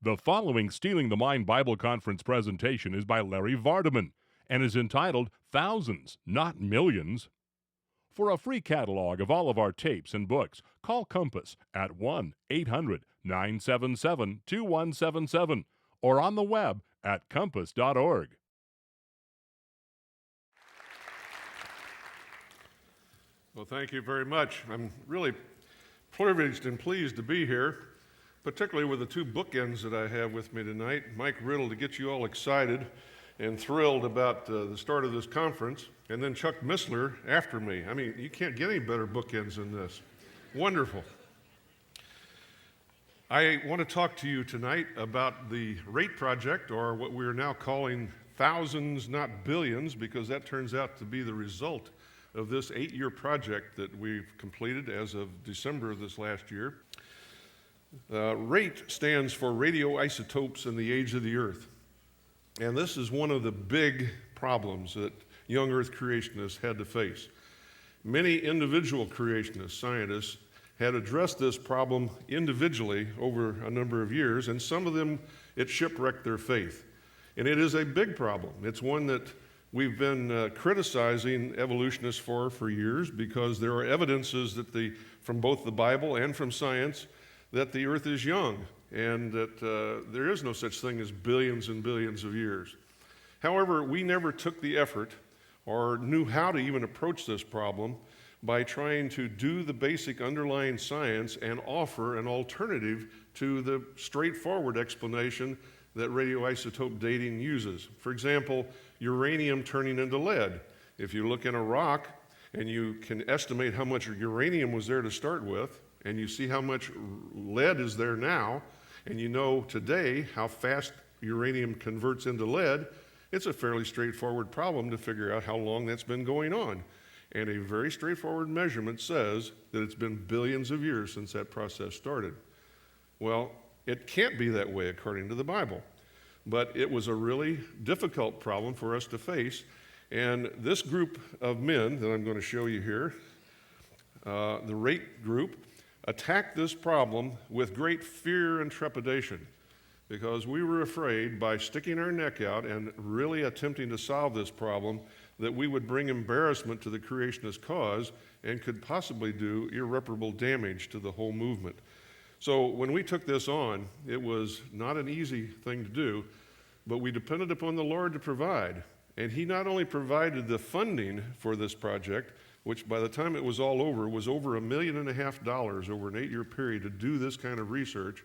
The following Stealing the Mind Bible Conference presentation is by Larry Vardiman and is entitled Thousands, Not Millions. For a free catalog of all of our tapes and books, call Compass at 1-800-977-2177 or on the web at compass.org. Well, thank you very much. I'm really privileged and pleased to be here, particularly with the two bookends that I have with me tonight. Mike Riddle to get you all excited and thrilled about the start of this conference, and then Chuck Missler after me. I mean, you can't get any better bookends than this. Wonderful. I want to talk to you tonight about the RATE project, or what we are now calling thousands, not billions, because that turns out to be the result of this 8-year project that we've completed as of December of this last year. RATE stands for radioisotopes in the age of the earth. And this is one of the big problems that young earth creationists had to face. Many individual creationist scientists had addressed this problem individually over a number of years, and some of them, it shipwrecked their faith. And it is a big problem. It's one that we've been criticizing evolutionists for years, because there are evidences that from both the Bible and from science that the earth is young and that there is no such thing as billions and billions of years. However, we never took the effort or knew how to even approach this problem by trying to do the basic underlying science and offer an alternative to the straightforward explanation that radioisotope dating uses. For example, uranium turning into lead. If you look in a rock and you can estimate how much uranium was there to start with, and you see how much lead is there now, and you know today how fast uranium converts into lead, it's a fairly straightforward problem to figure out how long that's been going on. And a very straightforward measurement says that it's been billions of years since that process started. Well, it can't be that way according to the Bible. But it was a really difficult problem for us to face. And this group of men that I'm going to show you here, the RATE group, attacked this problem with great fear and trepidation, because we were afraid by sticking our neck out and really attempting to solve this problem that we would bring embarrassment to the creationist cause and could possibly do irreparable damage to the whole movement. So when we took this on, it was not an easy thing to do, but we depended upon the Lord to provide. And He not only provided the funding for this project, which by the time it was all over was over $1.5 million over an 8-year period to do this kind of research,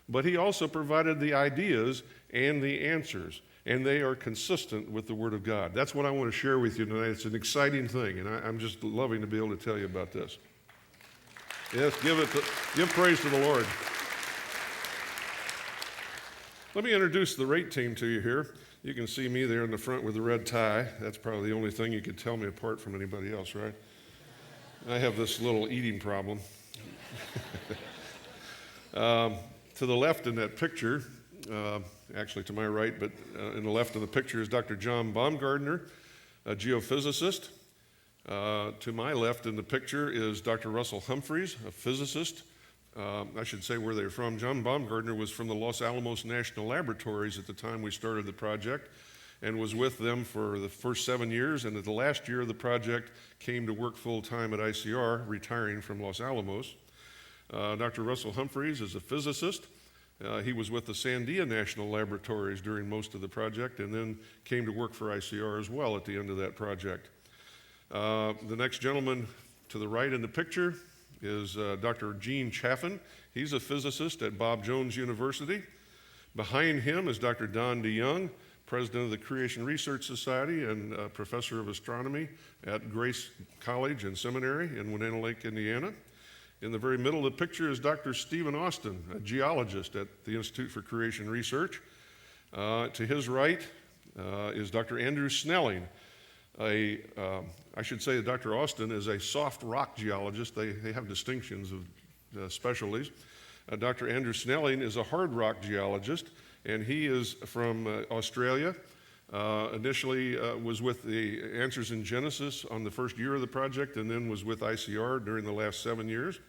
but He also provided the ideas and the answers, and they are consistent with the Word of God. That's what I want to share with you tonight. It's an exciting thing, and I'm just loving to be able to tell you about this. Yes, give praise to the Lord. Let me introduce the RATE team to you here. You can see me there in the front with the red tie. That's probably the only thing you could tell me apart from anybody else, right? I have this little eating problem. To the left in that picture, actually to my right, but in the left of the picture is Dr. John Baumgartner, a geophysicist. To my left in the picture is Dr. Russell Humphreys, a physicist. I should say where they're from. John Baumgartner was from the Los Alamos National Laboratories at the time we started the project, and was with them for the first 7 years, and at the last year of the project came to work full-time at ICR, retiring from Los Alamos. Dr. Russell Humphreys is a physicist. He was with the Sandia National Laboratories during most of the project, and then came to work for ICR as well at the end of that project. The next gentleman to the right in the picture is Dr. Gene Chaffin. He's a physicist at Bob Jones University. Behind him is Dr. Don DeYoung, president of the Creation Research Society and professor of astronomy at Grace College and Seminary in Winona Lake, Indiana. In the very middle of the picture is Dr. Stephen Austin, a geologist at the Institute for Creation Research. To his right is Dr. Andrew Snelling. I should say that Dr. Austin is a soft rock geologist. They have distinctions of specialties. Dr. Andrew Snelling is a hard rock geologist, and he is from Australia. Initially was with the Answers in Genesis on the first year of the project, and then was with ICR during the last 7 years.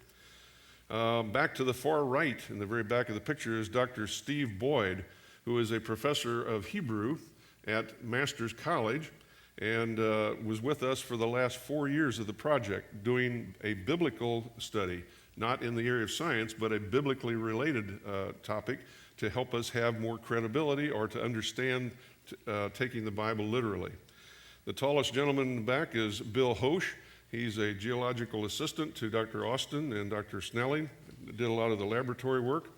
Back to the far right, in the very back of the picture, is Dr. Steve Boyd, who is a professor of Hebrew at Master's College and was with us for the last 4 years of the project doing a biblical study, not in the area of science, but a biblically related topic to help us have more credibility or to understand taking the Bible literally. The tallest gentleman in the back is Bill Hosch. He's a geological assistant to Dr. Austin and Dr. Snelling, did a lot of the laboratory work.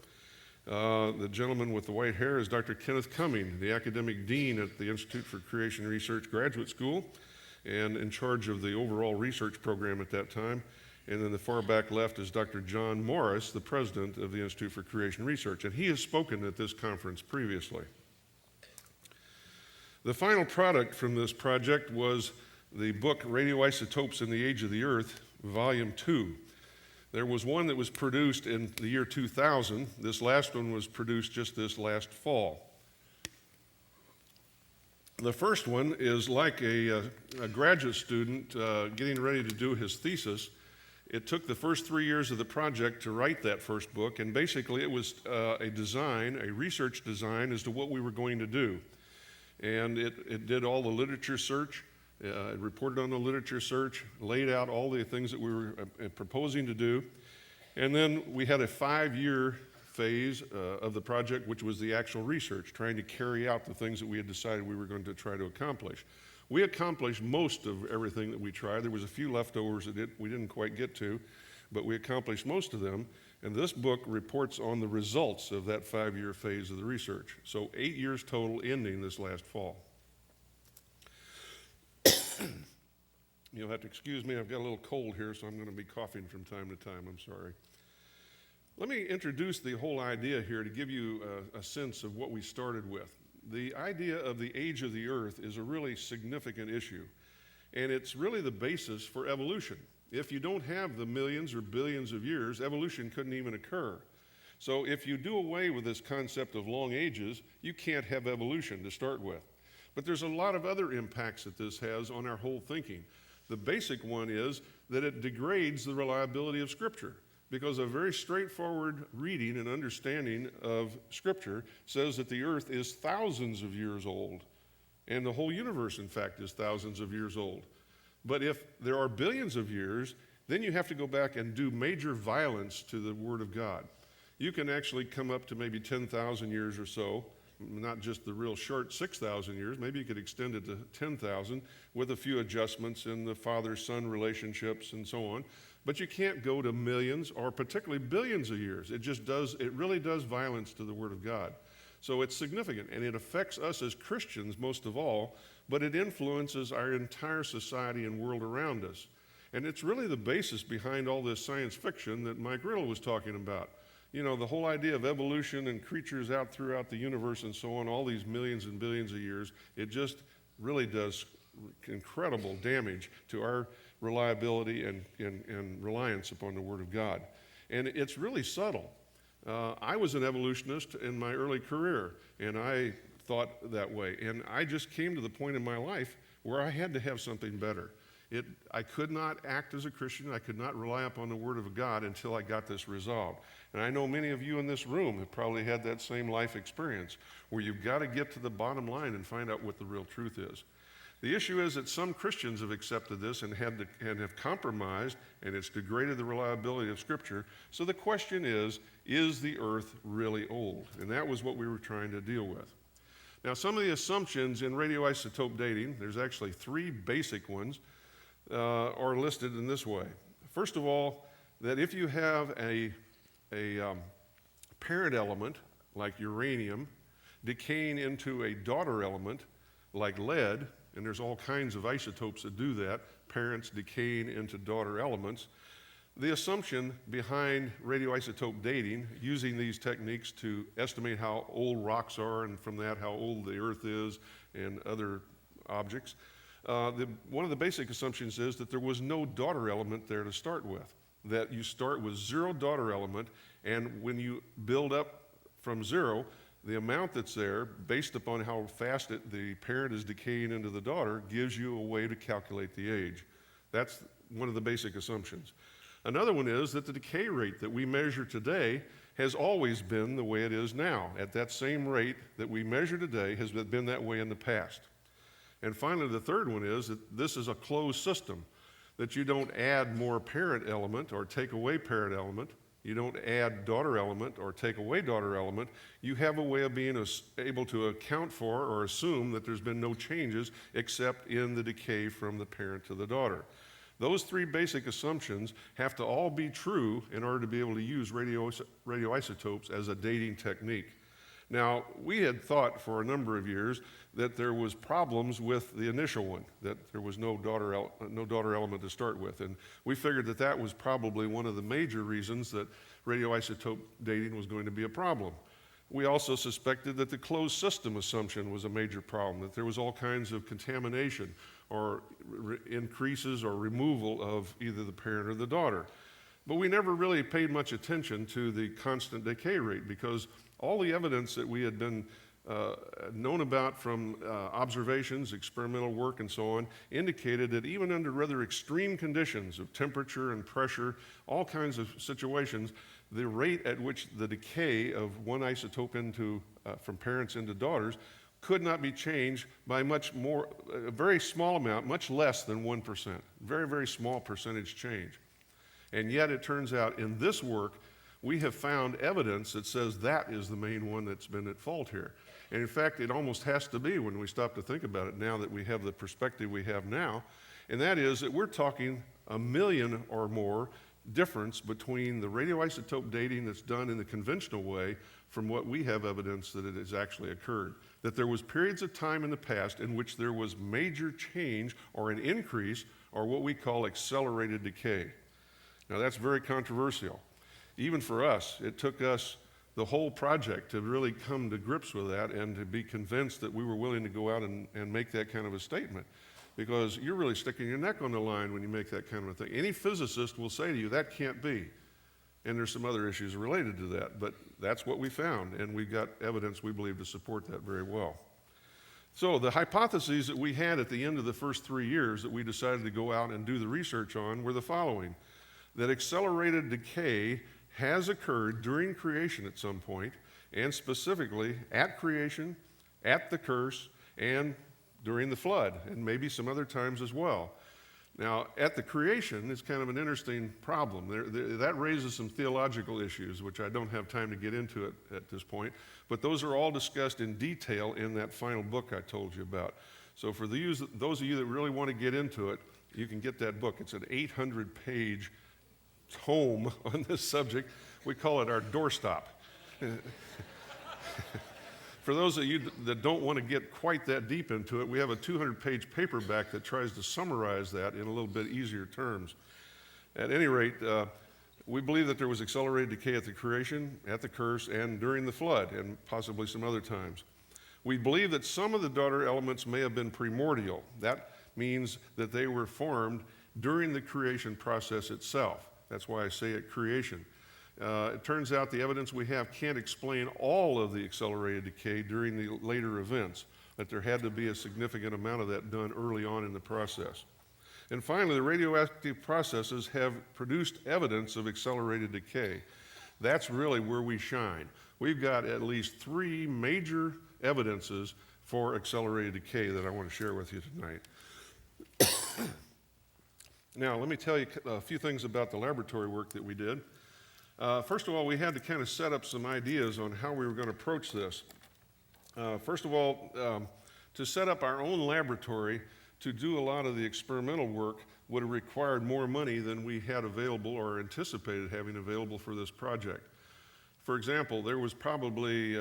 The gentleman with the white hair is Dr. Kenneth Cumming, the academic dean at the Institute for Creation Research Graduate School and in charge of the overall research program at that time. And then the far back left is Dr. John Morris, the president of the Institute for Creation Research, and he has spoken at this conference previously. The final product from this project was the book Radioisotopes in the Age of the Earth, Volume 2. There was one that was produced in the year 2000. This last one was produced just this last fall. The first one is like a graduate student getting ready to do his thesis. It took the first 3 years of the project to write that first book, and basically it was a research design as to what we were going to do. And it did all the literature search, it reported on the literature search, laid out all the things that we were proposing to do. And then we had a 5-year phase of the project, which was the actual research, trying to carry out the things that we had decided we were going to try to accomplish. We accomplished most of everything that we tried. There was a few leftovers that we didn't quite get to, but we accomplished most of them. And this book reports on the results of that 5-year phase of the research. So 8 years total, ending this last fall. You'll have to excuse me, I've got a little cold here, so I'm going to be coughing from time to time. I'm sorry. Let me introduce the whole idea here to give you a sense of what we started with. The idea of the age of the earth is a really significant issue, and it's really the basis for evolution. If you don't have the millions or billions of years, evolution couldn't even occur. So if you do away with this concept of long ages, you can't have evolution to start with. But there's a lot of other impacts that this has on our whole thinking. The basic one is that it degrades the reliability of Scripture, because a very straightforward reading and understanding of Scripture says that the earth is thousands of years old, and the whole universe, in fact, is thousands of years old. But if there are billions of years, then you have to go back and do major violence to the Word of God. You can actually come up to maybe 10,000 years or so, not just the real short 6,000 years. Maybe you could extend it to 10,000 with a few adjustments in the father-son relationships and so on. But you can't go to millions or particularly billions of years. It really does violence to the Word of God. So it's significant, and it affects us as Christians most of all, but it influences our entire society and world around us. And it's really the basis behind all this science fiction that Mike Riddle was talking about. You know, the whole idea of evolution and creatures out throughout the universe and so on, all these millions and billions of years, it just really does incredible damage to our reliability and reliance upon the Word of God. And it's really subtle. I was an evolutionist in my early career, and I thought that way. And I just came to the point in my life where I had to have something better. I could not act as a Christian. I could not rely upon the Word of God until I got this resolved. And I know many of you in this room have probably had that same life experience where you've got to get to the bottom line and find out what the real truth is. The issue is that some Christians have accepted this and have compromised, and it's degraded the reliability of Scripture. So the question is the earth really old? And that was what we were trying to deal with. Now, some of the assumptions in radioisotope dating, there's actually 3 basic ones, are listed in this way. First of all, that if you have a parent element, like uranium, decaying into a daughter element, like lead, and there's all kinds of isotopes that do that, parents decaying into daughter elements. The assumption behind radioisotope dating, using these techniques to estimate how old rocks are, and from that how old the earth is and other objects, one of the basic assumptions is that there was no daughter element there to start with, that you start with 0 daughter element, and when you build up from 0, the amount that's there, based upon how fast the parent is decaying into the daughter, gives you a way to calculate the age. That's one of the basic assumptions. Another one is that the decay rate that we measure today has always been the way it is now. At that same rate that we measure today has been that way in the past. And finally, the third one is that this is a closed system, that you don't add more parent element or take away parent element. You don't add daughter element or take away daughter element. You have a way of being able to account for or assume that there's been no changes except in the decay from the parent to the daughter. Those three basic assumptions have to all be true in order to be able to use radioisotopes as a dating technique. Now, we had thought for a number of years that there was problems with the initial one, that there was no daughter element to start with, and we figured that that was probably one of the major reasons that radioisotope dating was going to be a problem. We also suspected that the closed system assumption was a major problem, that there was all kinds of contamination or increases or removal of either the parent or the daughter. But we never really paid much attention to the constant decay rate because all the evidence that we had been known about from observations, experimental work, and so on, indicated that even under rather extreme conditions of temperature and pressure, all kinds of situations, the rate at which the decay of one isotope from parents into daughters could not be changed by much more, a very small amount, much less than 1%. Very, very small percentage change. And yet it turns out in this work, we have found evidence that says that is the main one that's been at fault here. And in fact, it almost has to be when we stop to think about it now that we have the perspective we have now. And that is that we're talking 1 million or more difference between the radioisotope dating that's done in the conventional way from what we have evidence that it has actually occurred. That there was periods of time in the past in which there was major change or an increase or what we call accelerated decay. Now that's very controversial. Even for us, it took us the whole project to really come to grips with that and to be convinced that we were willing to go out and make that kind of a statement. Because you're really sticking your neck on the line when you make that kind of a thing. Any physicist will say to you, that can't be. And there's some other issues related to that, but that's what we found, and we've got evidence we believe to support that very well. So the hypotheses that we had at the end of the first 3 years that we decided to go out and do the research on were the following: that accelerated decay has occurred during creation at some point, and specifically at creation, at the curse, and during the flood, and maybe some other times as well. Now, at the creation is kind of an interesting problem. That raises some theological issues, which I don't have time to get into at this point, but those are all discussed in detail in that final book I told you about. So for those of you that really want to get into it, you can get that book. It's an 800-page tome on this subject. We call it our doorstop. For those of you that don't want to get quite that deep into it, we have a 200-page paperback that tries to summarize that in a little bit easier terms. At any rate, we believe that there was accelerated decay at the creation, at the curse, and during the flood, and possibly some other times. We believe that some of the daughter elements may have been primordial. That means that they were formed during the creation process itself. That's why I say at creation. It turns out the evidence we have can't explain all of the accelerated decay during the later events, that there had to be a significant amount of that done early on in the process. And finally, the radioactive processes have produced evidence of accelerated decay. That's really where we shine. We've got at least 3 major evidences for accelerated decay that I want to share with you tonight. Now, let me tell you a few things about the laboratory work that we did. First of all, we had to kind of set up some ideas on how we were going to approach this. First of all, to set up our own laboratory to do a lot of the experimental work would have required more money than we had available or anticipated having available for this project. For example, there was probably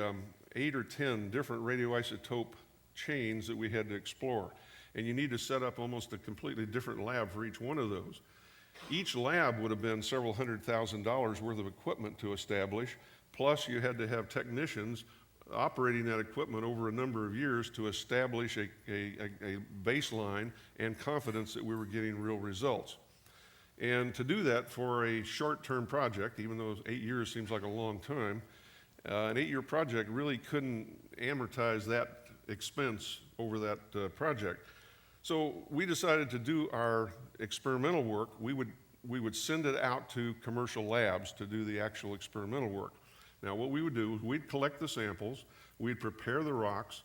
8 or 10 different radioisotope chains that we had to explore, and you need to set up almost a completely different lab for each one of those. Each lab would have been several $100,000 worth of equipment to establish, plus you had to have technicians operating that equipment over a number of years to establish a baseline and confidence that we were getting real results. And to do that for a short-term project, even though 8 years seems like a long time, an 8-year project really couldn't amortize that expense over that project. So we decided to do our experimental work. We would we would send it out to commercial labs to do the actual experimental work. Now, what we would do is we'd collect the samples, we'd prepare the rocks,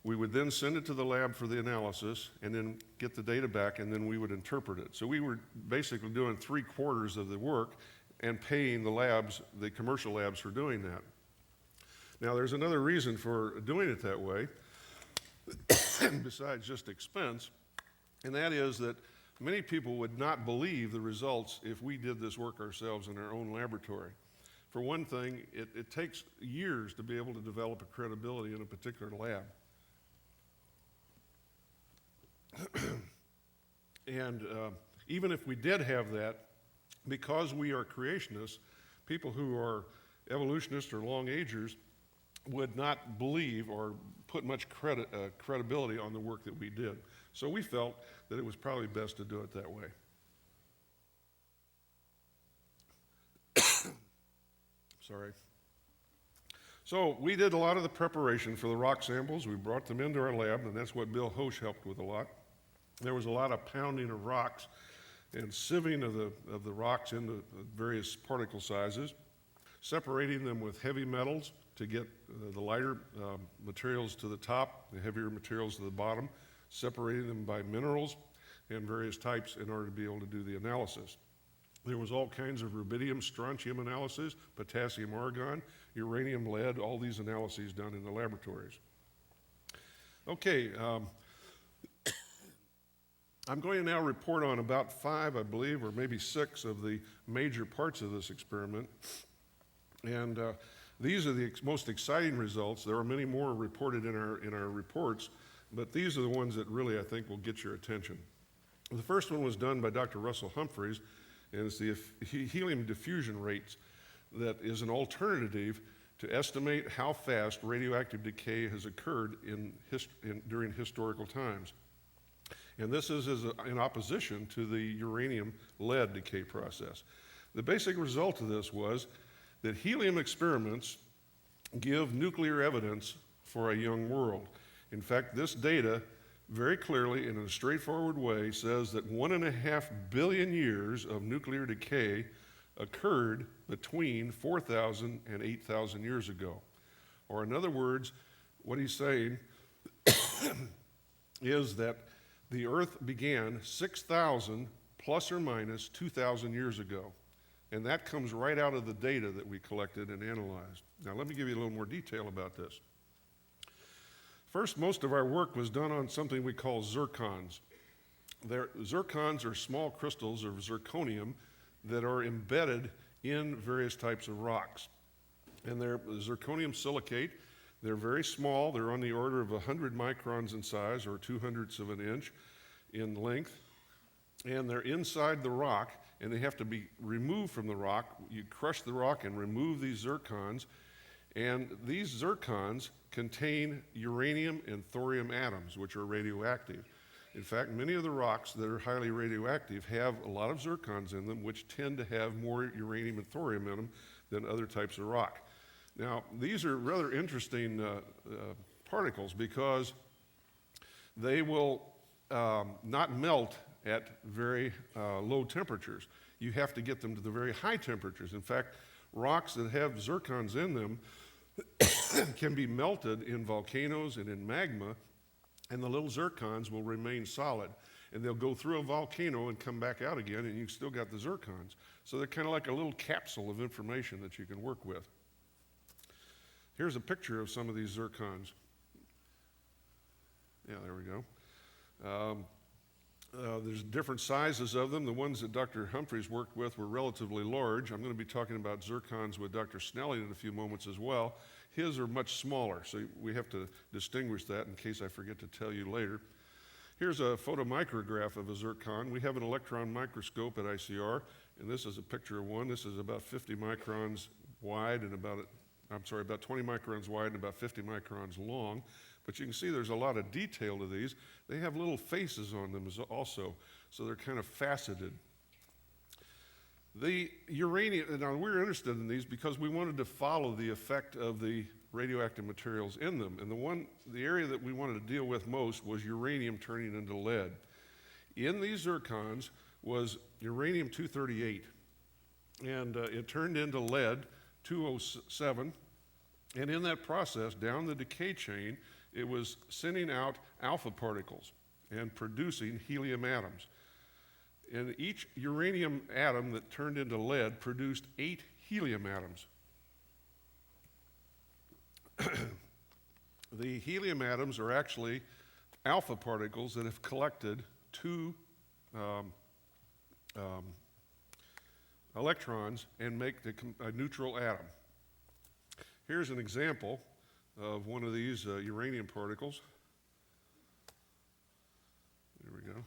we would then send it to the lab for the analysis, and then get the data back, and then we would interpret it. So we were basically doing 3/4 of the work and paying the labs, the commercial labs, for doing that. Now, there's another reason for doing it that way, besides just expense, and that is that many people would not believe the results if we did this work ourselves in our own laboratory. For one thing, it takes years to be able to develop a credibility in a particular lab. And even if we did have that, because we are creationists, people who are evolutionists or long-agers would not believe or put much credibility on the work that we did. So we felt that it was probably best to do it that way. Sorry. So we did a lot of the preparation for the rock samples. We brought them into our lab, and that's what Bill Hosch helped with a lot. There was a lot of pounding of rocks and sieving of the rocks into various particle sizes, separating them with heavy metals to get the lighter materials to the top, the heavier materials to the bottom, separating them by minerals and various types in order to be able to do the analysis. There was all kinds of rubidium, strontium analysis, potassium, argon, uranium, lead, all these analyses done in the laboratories. Okay, I'm going to now report on about 5, I believe, or maybe 6 of the major parts of this experiment. And these are the most exciting results. There are many more reported in our reports, but these are the ones that really, I think, will get your attention. The first one was done by Dr. Russell Humphreys, and it's the helium diffusion rates that is an alternative to estimate how fast radioactive decay has occurred during historical times. And this is in opposition to the uranium-lead decay process. The basic result of this was that helium experiments give nuclear evidence for a young world. In fact, this data very clearly, in a straightforward way, says that 1.5 billion years of nuclear decay occurred between 4,000 and 8,000 years ago. Or in other words, what he's saying is that the Earth began 6,000 plus or minus 2,000 years ago. And that comes right out of the data that we collected and analyzed. Now, let me give you a little more detail about this. First, most of our work was done on something we call zircons. Zircons are small crystals of zirconium that are embedded in various types of rocks. And they're zirconium silicate. They're very small. They're on the order of 100 microns in size, or 2/100 of an inch in length. And they're inside the rock, and they have to be removed from the rock. You crush the rock and remove these zircons. And these zircons contain uranium and thorium atoms, which are radioactive. In fact, many of the rocks that are highly radioactive have a lot of zircons in them, which tend to have more uranium and thorium in them than other types of rock. Now, these are rather interesting particles because they will not melt at very low temperatures. You have to get them to the very high temperatures. In fact, rocks that have zircons in them can be melted in volcanoes and in magma, and the little zircons will remain solid. And they'll go through a volcano and come back out again, and you've still got the zircons. So they're kind of like a little capsule of information that you can work with. Here's a picture of some of these zircons. Yeah, there we go. There's different sizes of them. The ones that Dr. Humphreys worked with were relatively large. I'm going to be talking about zircons with Dr. Snelling in a few moments as well. His are much smaller, so we have to distinguish that in case I forget to tell you later. Here's a photomicrograph of a zircon. We have an electron microscope at ICR, and this is a picture of one. This is about 50 microns wide and about 20 microns wide and about 50 microns long. But you can see there's a lot of detail to these. They have little faces on them also, so they're kind of faceted. The uranium, now we're interested in these because we wanted to follow the effect of the radioactive materials in them. And the area that we wanted to deal with most was uranium turning into lead. In these zircons, was uranium-238. And it turned into lead-207. And in that process, down the decay chain, it was sending out alpha particles and producing helium atoms. And each uranium atom that turned into lead produced 8 helium atoms. The helium atoms are actually alpha particles that have collected 2 electrons and make a neutral atom. Here's an example of one of these uranium particles. There we go.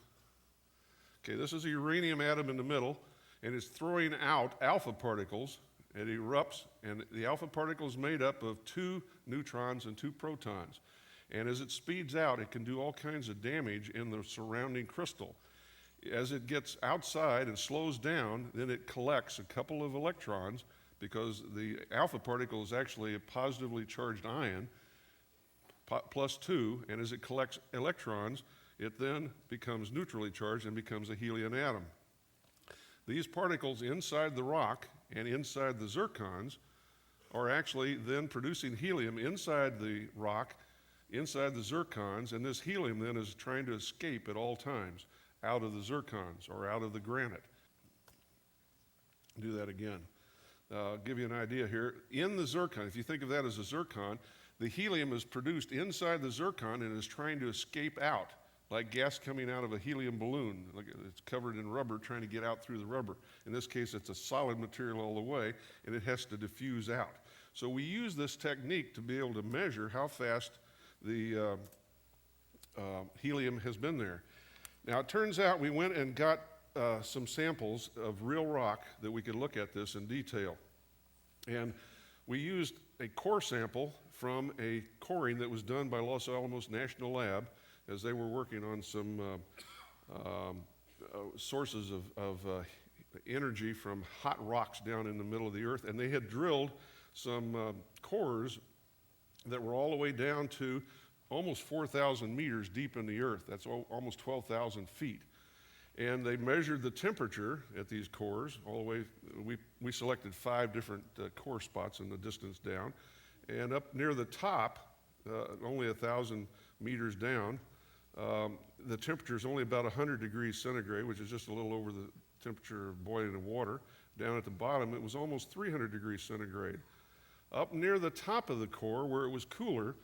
Okay, this is a uranium atom in the middle, and it's throwing out alpha particles. It erupts, and the alpha particle is made up of 2 neutrons and 2 protons. And as it speeds out, it can do all kinds of damage in the surrounding crystal. As it gets outside and slows down, then it collects a couple of electrons, because the alpha particle is actually a positively charged ion, plus 2, and as it collects electrons, it then becomes neutrally charged and becomes a helium atom. These particles inside the rock and inside the zircons are actually then producing helium inside the rock, inside the zircons, and this helium then is trying to escape at all times out of the zircons or out of the granite. Do that again. I'll give you an idea here. In the zircon, if you think of that as a zircon, the helium is produced inside the zircon and is trying to escape out, like gas coming out of a helium balloon. It's covered in rubber trying to get out through the rubber. In this case, it's a solid material all the way, and it has to diffuse out. So we use this technique to be able to measure how fast the helium has been there. Now, it turns out we went and got some samples of real rock that we could look at this in detail. And we used a core sample from a coring that was done by Los Alamos National Lab as they were working on some sources of energy from hot rocks down in the middle of the earth. And they had drilled some cores that were all the way down to almost 4,000 meters deep in the earth. That's almost 12,000 feet. And they measured the temperature at these cores all the way. We selected 5 different core spots in the distance down. And up near the top, only 1,000 meters down, the temperature is only about 100 degrees centigrade, which is just a little over the temperature of boiling water. Down at the bottom, it was almost 300 degrees centigrade. Up near the top of the core, where it was cooler,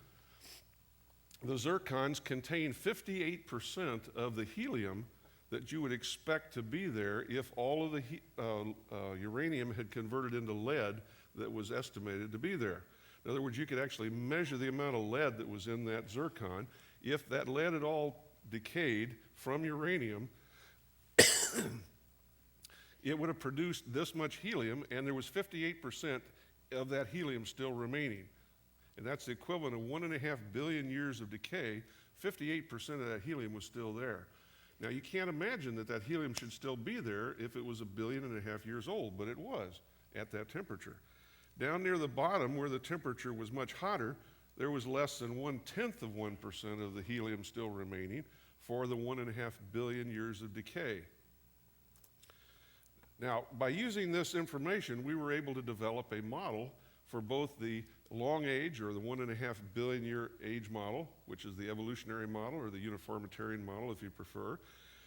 the zircons contain 58% of the helium that you would expect to be there if all of the uranium had converted into lead that was estimated to be there. In other words, you could actually measure the amount of lead that was in that zircon. If that lead had all decayed from uranium, it would have produced this much helium, and there was 58% of that helium still remaining. And that's the equivalent of 1.5 billion years of decay. 58% of that helium was still there. Now, you can't imagine that that helium should still be there if it was 1.5 billion years old, but it was at that temperature. Down near the bottom, where the temperature was much hotter, there was less than 0.1% of the helium still remaining for the 1.5 billion years of decay. Now, by using this information, we were able to develop a model for both the long age, or the 1.5 billion year age model, which is the evolutionary model, or the uniformitarian model if you prefer,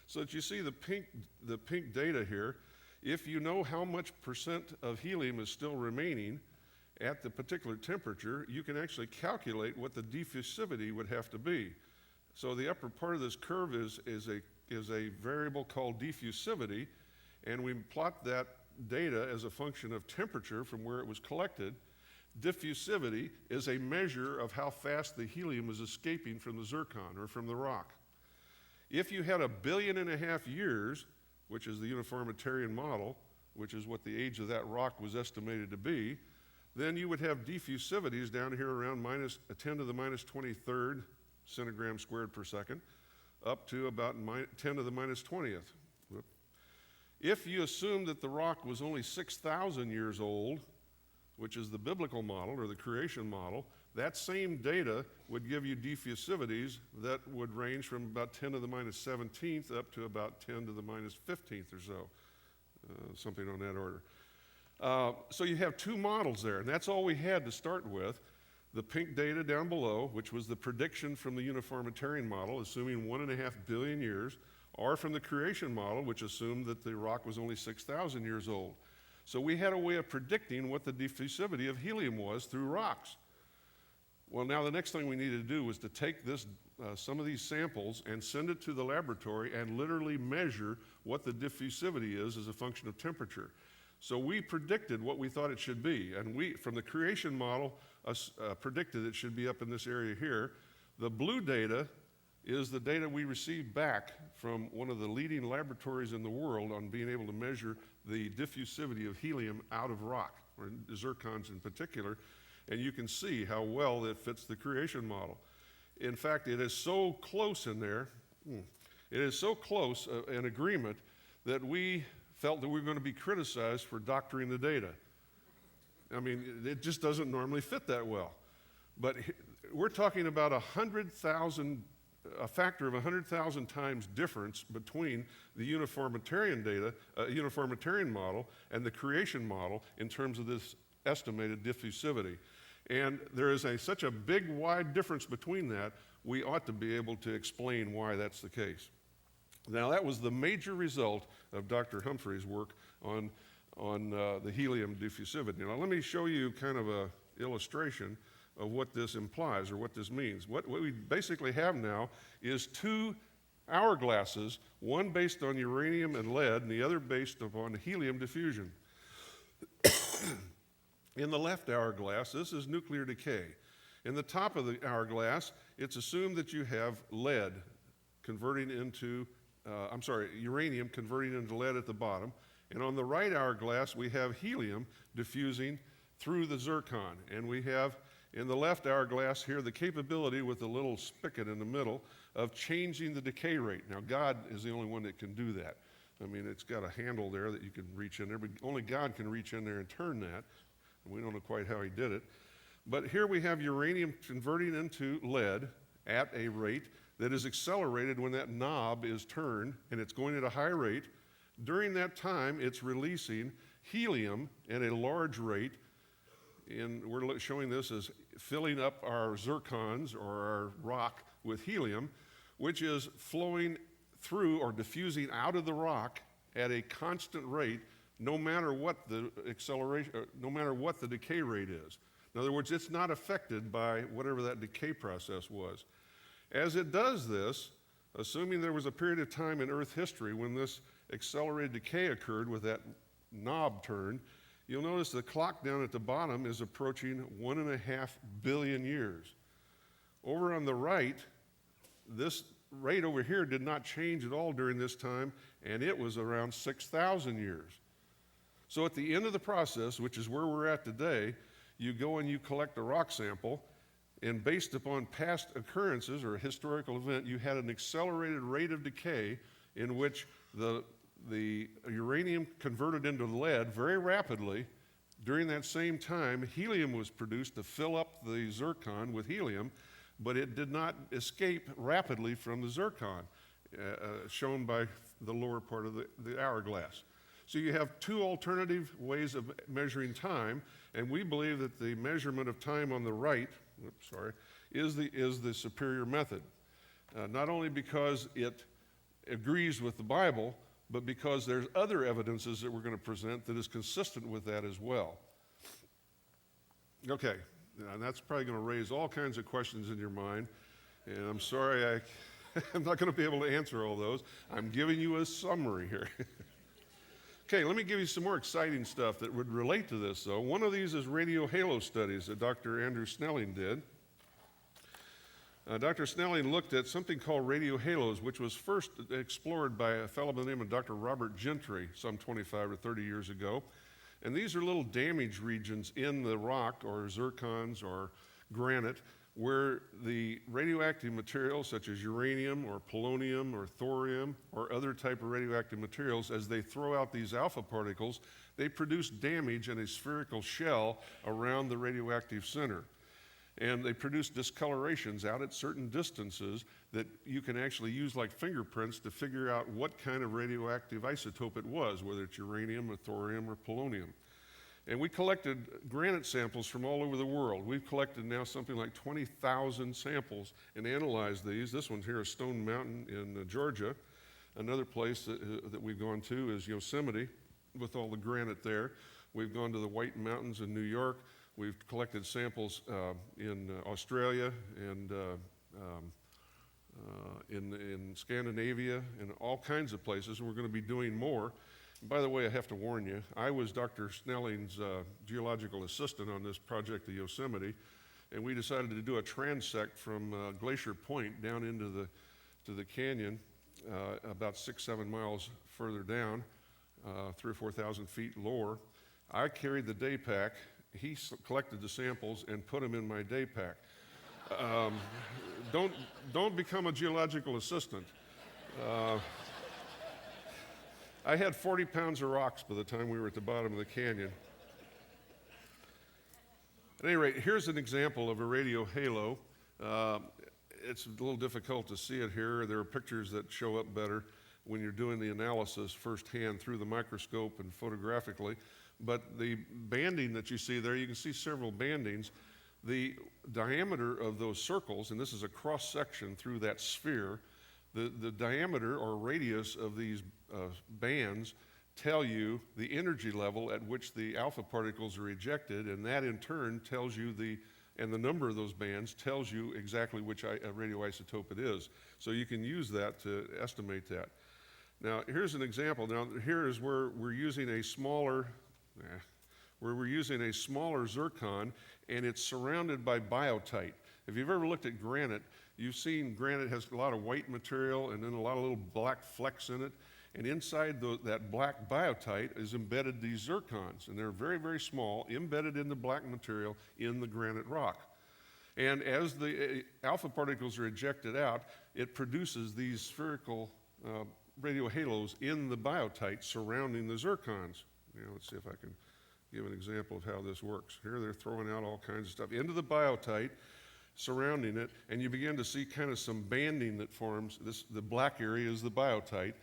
so that you see the pink data here. If you know how much percent of helium is still remaining at the particular temperature, you can actually calculate what the diffusivity would have to be. So the upper part of this curve is a variable called diffusivity, and we plot that data as a function of temperature from where it was collected. Diffusivity is a measure of how fast the helium is escaping from the zircon or from the rock. If you had 1.5 billion years, which is the uniformitarian model, which is what the age of that rock was estimated to be, then you would have diffusivities down here around 10 to the minus 23rd centigram squared per second, up to about 10 to the minus 20th. If you assume that the rock was only 6,000 years old, which is the biblical model or the creation model, That same data would give you diffusivities that would range from about 10 to the minus 17th up to about 10 to the minus 15th or so, something on that order. So you have two models there, and that's all we had to start with. The pink data down below, which was the prediction from the uniformitarian model, assuming 1.5 billion years, or from the creation model, which assumed that the rock was only 6,000 years old. So we had a way of predicting what the diffusivity of helium was through rocks. Well, now the next thing we needed to do was to take this, some of these samples and send it to the laboratory and literally measure what the diffusivity is as a function of temperature. So we predicted what we thought it should be, and we, from the creation model, predicted it should be up in this area here. The blue data is the data we received back from one of the leading laboratories in the world on being able to measure the diffusivity of helium out of rock, or zircons in particular, and you can see how well it fits the creation model. In fact, it is so close in there, it is so close an agreement that we felt that we were going to be criticized for doctoring the data. I mean, it just doesn't normally fit that well. But we're talking about a factor of 100,000 times difference between the uniformitarian data, uniformitarian model, and the creation model in terms of this estimated diffusivity. And there is such a big, wide difference between that, we ought to be able to explain why that's the case. Now, that was the major result of Dr. Humphrey's work on the helium diffusivity. Now, let me show you kind of an illustration of what this implies or what this means. What we basically have now is two hourglasses, one based on uranium and lead, and the other based upon helium diffusion. In the left hourglass, this is nuclear decay. In the top of the hourglass, it's assumed that you have lead converting into, uranium converting into lead at the bottom. And on the right hourglass, we have helium diffusing through the zircon. And we have, in the left hourglass here, the capability with the little spigot in the middle of changing the decay rate. Now, God is the only one that can do that. I mean, it's got a handle there that you can reach in there, but only God can reach in there and turn that. We don't know quite how he did it. But here we have uranium converting into lead at a rate that is accelerated when that knob is turned, and it's going at a high rate. During that time, it's releasing helium at a large rate, and we're showing this as filling up our zircons or our rock with helium, which is flowing through or diffusing out of the rock at a constant rate, no matter what the acceleration, no matter what the decay rate is. In other words, it's not affected by whatever that decay process was. As it does this, assuming there was a period of time in Earth history when this accelerated decay occurred with that knob turned, you'll notice the clock down at the bottom is approaching 1.5 billion years. Over on the right, this rate over here did not change at all during this time, and it was around 6,000 years. So at the end of the process, which is where we're at today, you go and you collect a rock sample, and based upon past occurrences or a historical event, you had an accelerated rate of decay in which the uranium converted into lead very rapidly. During that same time, helium was produced to fill up the zircon with helium, but it did not escape rapidly from the zircon, shown by the lower part of the hourglass. So you have two alternative ways of measuring time, and we believe that the measurement of time on the right, is the superior method. Not only because it agrees with the Bible, but because there's other evidences that we're going to present that is consistent with that as well. Okay, now that's probably going to raise all kinds of questions in your mind, and I'm sorry I'm not going to be able to answer all those. I'm giving you a summary here. Okay, let me give you some more exciting stuff that would relate to this, though. One of these is radio halo studies that Dr. Andrew Snelling did. Dr. Snelling looked at something called radio halos, which was first explored by a fellow by the name of Dr. Robert Gentry some 25 or 30 years ago. And these are little damage regions in the rock or zircons or granite where the radioactive materials such as uranium or polonium or thorium or other type of radioactive materials, as they throw out these alpha particles, they produce damage in a spherical shell around the radioactive center. And they produce discolorations out at certain distances that you can actually use like fingerprints to figure out what kind of radioactive isotope it was, whether it's uranium or thorium or polonium. And we collected granite samples from all over the world. We've collected now something like 20,000 samples and analyzed these. This one's here at Stone Mountain in Georgia. Another place that we've gone to is Yosemite with all the granite there. We've gone to the White Mountains in New York. We've collected samples in Australia and in Scandinavia and all kinds of places, and we're going to be doing more. And by the way, I have to warn you, I was Dr. Snelling's geological assistant on this project at Yosemite, and we decided to do a transect from Glacier Point down into the canyon about 6-7 miles further down, 3,000 or 4,000 feet lower. I carried the day pack. He collected the samples and put them in my day pack. Don't become a geological assistant. I had 40 pounds of rocks by the time we were at the bottom of the canyon. At any rate, here's an example of a radio halo. It's a little difficult to see it here. There are pictures that show up better when you're doing the analysis firsthand through the microscope and photographically. But the banding that you see there, you can see several bandings. The diameter of those circles, and this is a cross-section through that sphere, the diameter or radius of these bands tell you the energy level at which the alpha particles are ejected, and that in turn tells you and the number of those bands tells you exactly which radioisotope it is. So you can use that to estimate that. Now, here's an example. Now, here is where we're using a smaller zircon, and it's surrounded by biotite. If you've ever looked at granite, you've seen granite has a lot of white material and then a lot of little black flecks in it. And inside that black biotite is embedded these zircons, and they're very, very small, embedded in the black material in the granite rock. And as the alpha particles are ejected out, it produces these spherical radio halos in the biotite surrounding the zircons. Let's see if I can give an example of how this works. Here they're throwing out all kinds of stuff into the biotite, surrounding it, and you begin to see kind of some banding that forms. The black area is the biotite,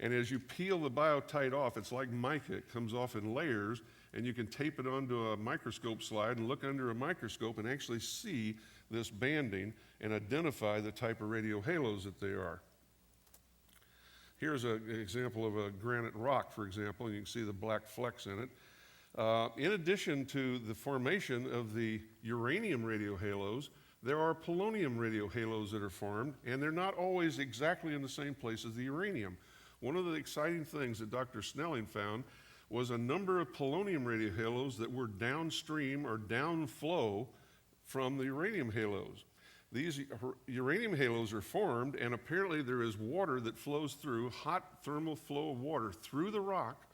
and as you peel the biotite off, it's like mica. It comes off in layers, and you can tape it onto a microscope slide and look under a microscope and actually see this banding and identify the type of radio halos that they are. Here's an example of a granite rock, for example, and you can see the black flecks in it. In addition to the formation of the uranium radio halos, there are polonium radio halos that are formed, and they're not always exactly in the same place as the uranium. One of the exciting things that Dr. Snelling found was a number of polonium radio halos that were downstream or downflow from the uranium halos. These uranium halos are formed, and apparently there is water that flows through, hot thermal flow of water through the rock.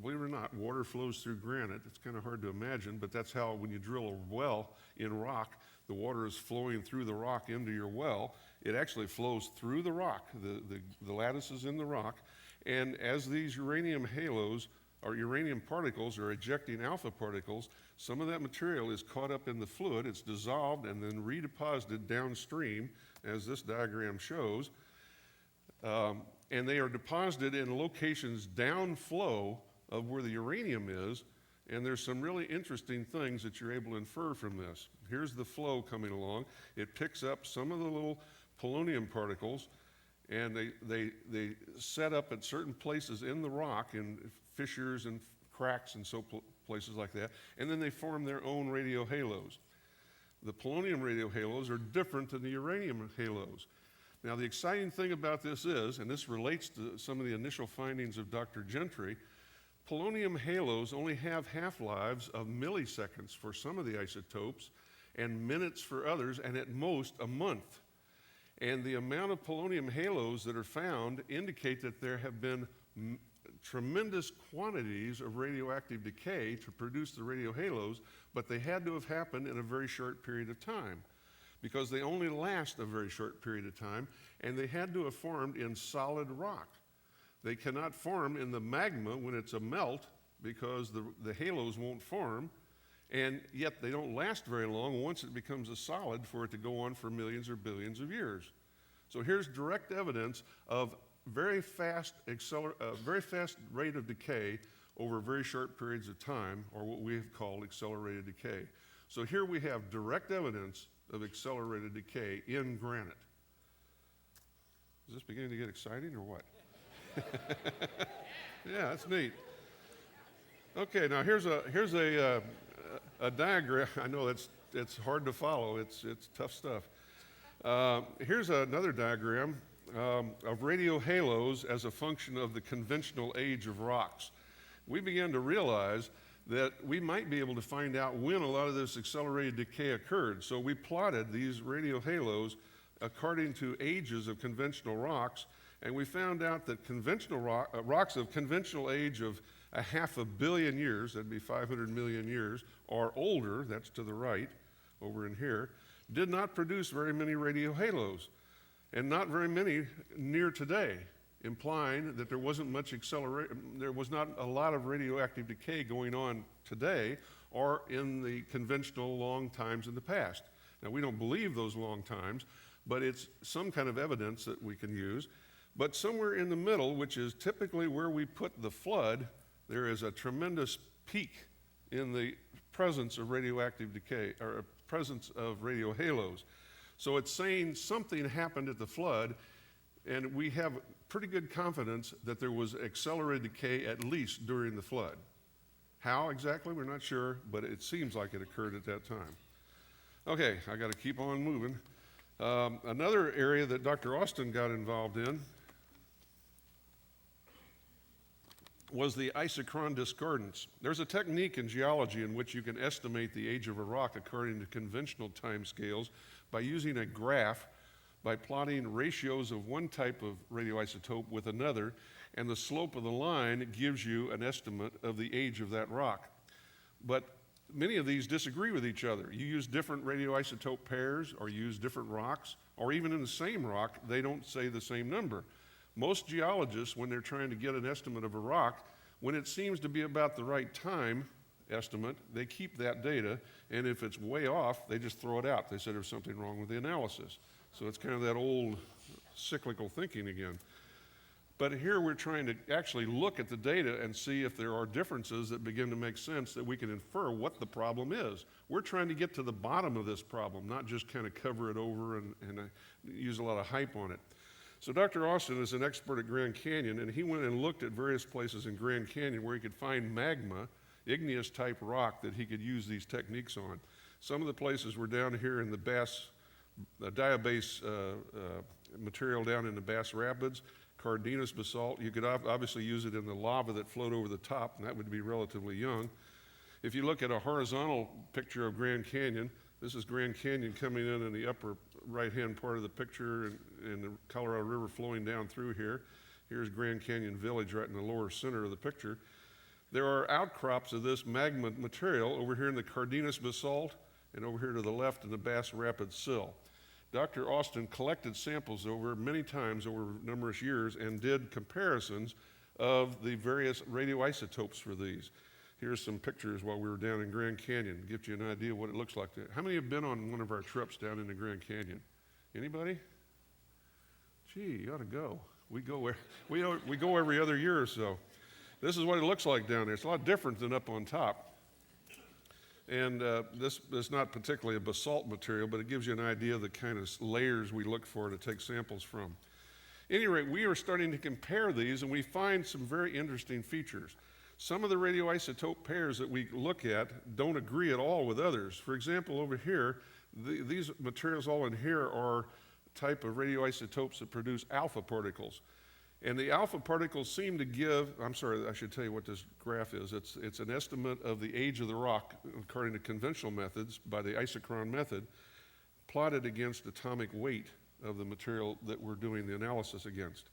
Believe it or not, water flows through granite. It's kind of hard to imagine, but that's how when you drill a well in rock, the water is flowing through the rock into your well. It actually flows through the rock, the lattices in the rock, and as these uranium halos or uranium particles are ejecting alpha particles, some of that material is caught up in the fluid, it's dissolved and then redeposited downstream, as this diagram shows, and they are deposited in locations downflow of where the uranium is, and there's some really interesting things that you're able to infer from this. Here's the flow coming along. It picks up some of the little polonium particles, and they set up at certain places in the rock, in fissures and cracks and places like that, and then they form their own radio halos. The polonium radio halos are different than the uranium halos. Now, the exciting thing about this is, and this relates to some of the initial findings of Dr. Gentry, polonium halos only have half-lives of milliseconds for some of the isotopes and minutes for others, and at most a month. And the amount of polonium halos that are found indicate that there have been tremendous quantities of radioactive decay to produce the radio halos, but they had to have happened in a very short period of time because they only last a very short period of time, and they had to have formed in solid rock. They cannot form in the magma when it's a melt because the halos won't form, And yet they don't last very long once it becomes a solid for it to go on for millions or billions of years. So here's direct evidence of very fast rate of decay over very short periods of time, or what we have called accelerated decay. So here we have direct evidence of accelerated decay in granite. Is this beginning to get exciting or what? Yeah, that's neat. Okay, now here's a diagram. I know it's hard to follow. It's tough stuff. Here's another diagram of radio halos as a function of the conventional age of rocks. We began to realize that we might be able to find out when a lot of this accelerated decay occurred. So we plotted these radio halos according to ages of conventional rocks, and we found out that conventional rocks of conventional age of 500 million years, that'd be 500 million years, or older, that's to the right, over in here, did not produce very many radio halos, and not very many near today, implying that there wasn't much there was not a lot of radioactive decay going on today or in the conventional long times in the past. Now, we don't believe those long times, but it's some kind of evidence that we can use. But somewhere in the middle, which is typically where we put the flood, there is a tremendous peak in the presence of radioactive decay, or presence of radio halos. So it's saying something happened at the flood, and we have pretty good confidence that there was accelerated decay at least during the flood. How exactly, we're not sure, but it seems like it occurred at that time. Okay, I got to keep on moving. Another area that Dr. Austin got involved in was the isochron discordance. There's a technique in geology in which you can estimate the age of a rock according to conventional timescales by using a graph, by plotting ratios of one type of radioisotope with another, and the slope of the line gives you an estimate of the age of that rock. But many of these disagree with each other. You use different radioisotope pairs, or use different rocks, or even in the same rock, they don't say the same number. Most geologists, when they're trying to get an estimate of a rock, when it seems to be about the right time estimate, they keep that data, and if it's way off, they just throw it out. They say there's something wrong with the analysis. So it's kind of that old cyclical thinking again. But here we're trying to actually look at the data and see if there are differences that begin to make sense that we can infer what the problem is. We're trying to get to the bottom of this problem, not just kind of cover it over and use a lot of hype on it. So Dr. Austin is an expert at Grand Canyon, and he went and looked at various places in Grand Canyon where he could find magma, igneous type rock that he could use these techniques on. Some of the places were down here in the diabase material down in the Bass Rapids, Cardenas basalt. You could obviously use it in the lava that flowed over the top, and that would be relatively young. If you look at a horizontal picture of Grand Canyon, this is Grand Canyon coming in the upper right-hand part of the picture, and the Colorado River flowing down through here. Here's Grand Canyon Village right in the lower center of the picture. There are outcrops of this magma material over here in the Cardenas basalt, and over here to the left in the Bass Rapids sill. Dr. Austin collected samples many times over numerous years and did comparisons of the various radioisotopes for these. Here's some pictures while we were down in Grand Canyon, to give you an idea of what it looks like there. How many have been on one of our trips down into Grand Canyon? Anybody? Gee, you ought to go. We go every other year or so. This is what it looks like down there. It's a lot different than up on top. And this is not particularly a basalt material, but it gives you an idea of the kind of layers we look for to take samples from. At any rate, we are starting to compare these, and we find some very interesting features. Some of the radioisotope pairs that we look at don't agree at all with others. For example, over here, these materials all in here are type of radioisotopes that produce alpha particles. And the alpha particles seem to give, I should tell you what this graph is. It's an estimate of the age of the rock according to conventional methods by the isochron method, plotted against atomic weight of the material that we're doing the analysis against.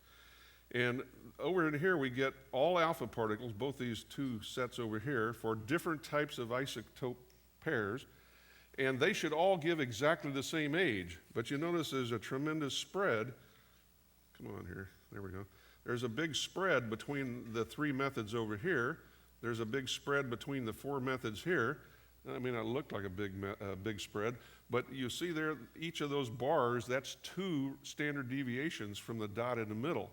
And over in here we get all alpha particles, both these two sets over here, for different types of isotope pairs, and they should all give exactly the same age. But you notice there's a tremendous spread. Come on here. There we go. There's a big spread between the three methods over here. There's a big spread between the four methods here. I mean, it looked like a big spread, but you see there, each of those bars, that's 2 standard deviations from the dot in the middle.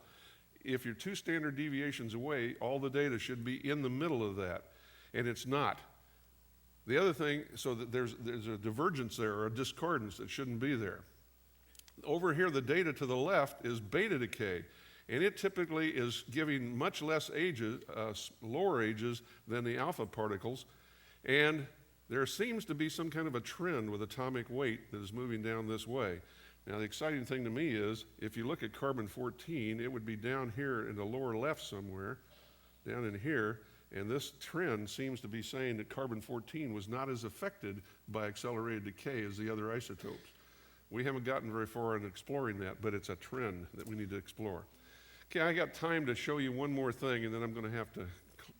If you're 2 standard deviations away, all the data should be in the middle of that, and it's not. The other thing, so that there's a divergence there, or a discordance that shouldn't be there. Over here, the data to the left is beta decay, and it typically is giving much less ages, lower ages than the alpha particles, and there seems to be some kind of a trend with atomic weight that is moving down this way. Now, the exciting thing to me is, if you look at carbon-14, it would be down here in the lower left somewhere, down in here, and this trend seems to be saying that carbon-14 was not as affected by accelerated decay as the other isotopes. We haven't gotten very far in exploring that, but it's a trend that we need to explore. Okay, I got time to show you one more thing, and then I'm going to have to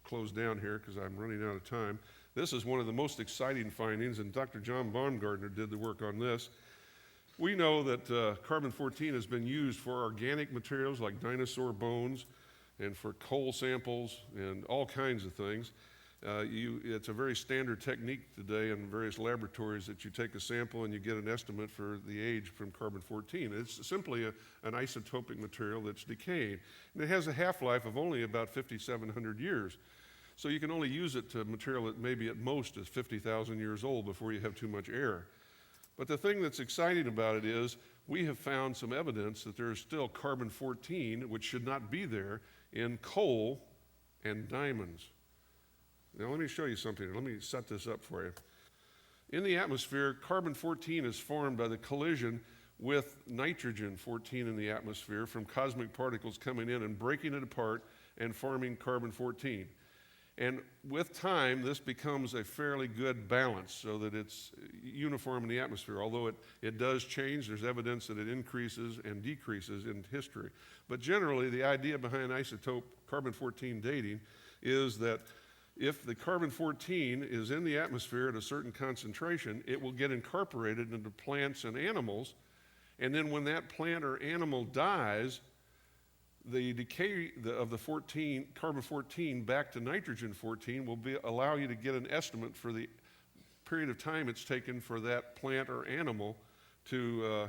close down here because I'm running out of time. This is one of the most exciting findings, and Dr. John Baumgartner did the work on this. We know that carbon-14 has been used for organic materials like dinosaur bones and for coal samples and all kinds of things. It's a very standard technique today in various laboratories that you take a sample and you get an estimate for the age from carbon-14. It's simply an isotopic material that's decaying. And it has a half-life of only about 5,700 years. So you can only use it to material that maybe at most is 50,000 years old before you have too much air. But the thing that's exciting about it is we have found some evidence that there is still carbon-14, which should not be there, in coal and diamonds. Now let me show you something. Let me set this up for you. In the atmosphere, carbon-14 is formed by the collision with nitrogen-14 in the atmosphere from cosmic particles coming in and breaking it apart and forming carbon-14. And with time, this becomes a fairly good balance so that it's uniform in the atmosphere. Although it does change, there's evidence that it increases and decreases in history. But generally, the idea behind isotope carbon-14 dating is that if the carbon-14 is in the atmosphere at a certain concentration, it will get incorporated into plants and animals. And then when that plant or animal dies, the decay of the carbon-14 back to nitrogen-14 will allow you to get an estimate for the period of time it's taken for that plant or animal to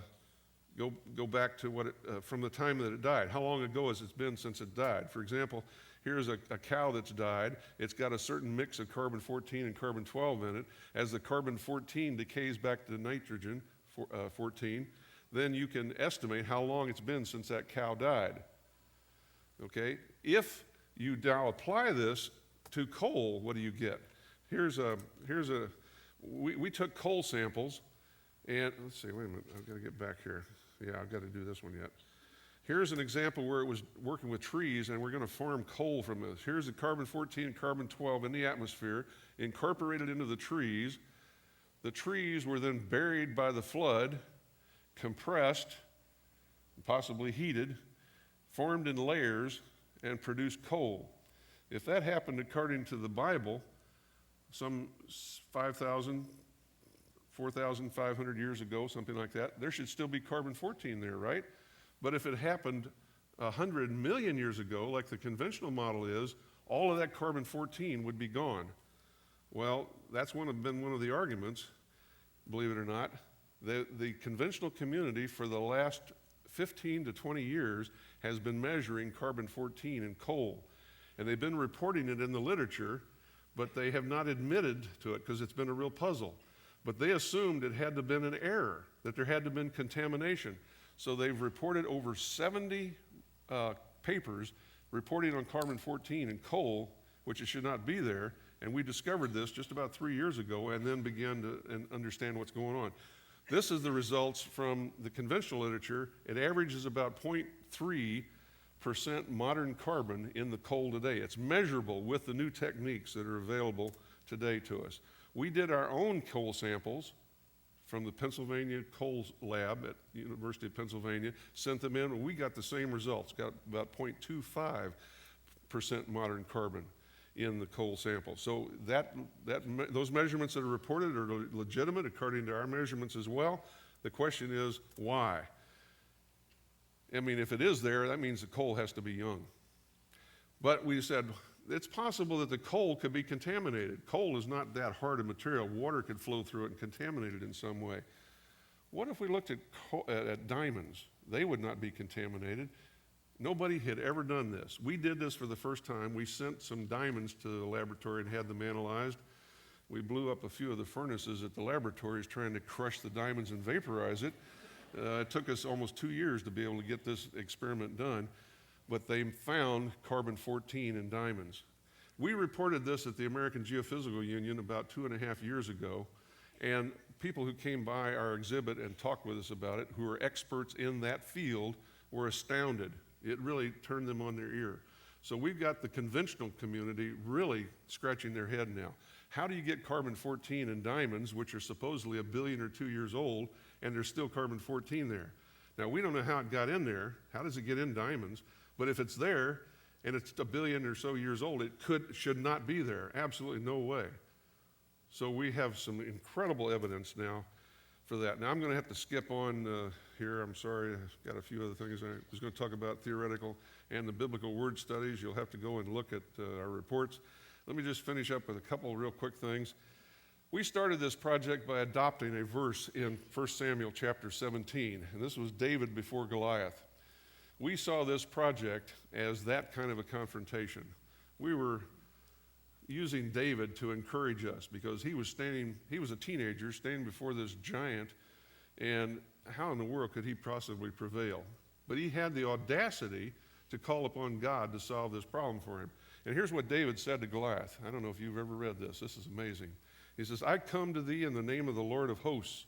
go back to from the time that it died. How long ago has it been since it died? For example, here's a cow that's died. It's got a certain mix of carbon-14 and carbon-12 in it. As the carbon-14 decays back to nitrogen-14, then you can estimate how long it's been since that cow died. Okay, if you now apply this to coal, what do you get? We took coal samples, and let's see, wait a minute, I've got to get back here. Yeah, I've got to do this one yet. Here's an example where it was working with trees, and we're going to farm coal from this. Here's the carbon-14 and carbon-12 in the atmosphere, incorporated into the trees. The trees were then buried by the flood, compressed, possibly heated, formed in layers, and produced coal. If that happened according to the Bible, some 4,500 years ago, something like that, there should still be carbon-14 there, right? But if it happened 100 million years ago, like the conventional model is, all of that carbon-14 would be gone. Well, that's been one of the arguments, believe it or not. The conventional community for the last 15 to 20 years has been measuring carbon-14 in coal. And they've been reporting it in the literature, but they have not admitted to it because it's been a real puzzle. But they assumed it had to have been an error, that there had to have been contamination. So they've reported over 70 papers reporting on carbon-14 in coal, which it should not be there. And we discovered this just about 3 years ago and then began to understand what's going on. This is the results from the conventional literature. It averages about 0.3% modern carbon in the coal today. It's measurable with the new techniques that are available today to us. We did our own coal samples from the Pennsylvania Coal Lab at the University of Pennsylvania, sent them in, and we got the same results, got about 0.25% modern carbon in the coal sample. So those measurements that are reported are legitimate according to our measurements as well. The question is, why? I mean, if it is there, that means the coal has to be young. But we said, It's possible that the coal could be contaminated. Coal is not that hard a material. Water could flow through it and contaminate it in some way. What if we looked at diamonds? They would not be contaminated. Nobody had ever done this. We did this for the first time. We sent some diamonds to the laboratory and had them analyzed. We blew up a few of the furnaces at the laboratories trying to crush the diamonds and vaporize it. It took us almost 2 years to be able to get this experiment done, but they found carbon-14 in diamonds. We reported this at the American Geophysical Union about 2.5 years ago, and people who came by our exhibit and talked with us about it, who are experts in that field, were astounded. It really turned them on their ear. So we've got the conventional community really scratching their head now. How do you get carbon-14 in diamonds, which are supposedly 1 billion or 2 years old, and there's still carbon-14 there? Now, we don't know how it got in there. How does it get in diamonds? But if it's there, and it's 1 billion or so years old, it should not be there. Absolutely no way. So we have some incredible evidence now for that. Now, I'm going to have to skip on here. I'm sorry. I've got a few other things. I was going to talk about theoretical and the biblical word studies. You'll have to go and look at our reports. Let me just finish up with a couple real quick things. We started this project by adopting a verse in 1 Samuel chapter 17, and this was David before Goliath. We saw this project as that kind of a confrontation. We were using David to encourage us because he was a teenager standing before this giant, and how in the world could he possibly prevail? But he had the audacity to call upon God to solve this problem for him. And here's what David said to Goliath. I don't know if you've ever read this. This is amazing. He says, I come to thee in the name of the Lord of hosts.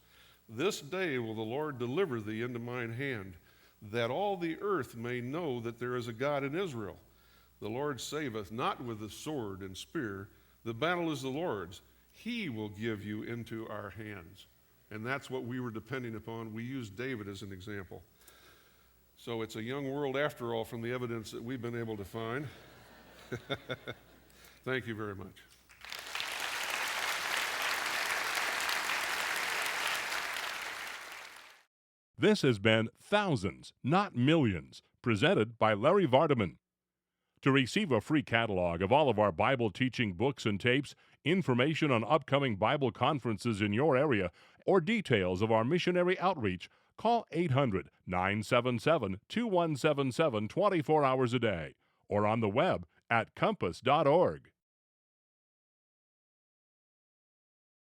This day will the Lord deliver thee into mine hand, that all the earth may know that there is a God in Israel. The Lord saveth not with the sword and spear. The battle is the Lord's. He will give you into our hands. And that's what we were depending upon. We used David as an example. So it's a young world after all from the evidence that we've been able to find. Thank you very much. This has been Thousands, Not Millions, presented by Larry Vardiman. To receive a free catalog of all of our Bible teaching books and tapes, information on upcoming Bible conferences in your area, or details of our missionary outreach, call 800-977-2177 24 hours a day, or on the web at compass.org.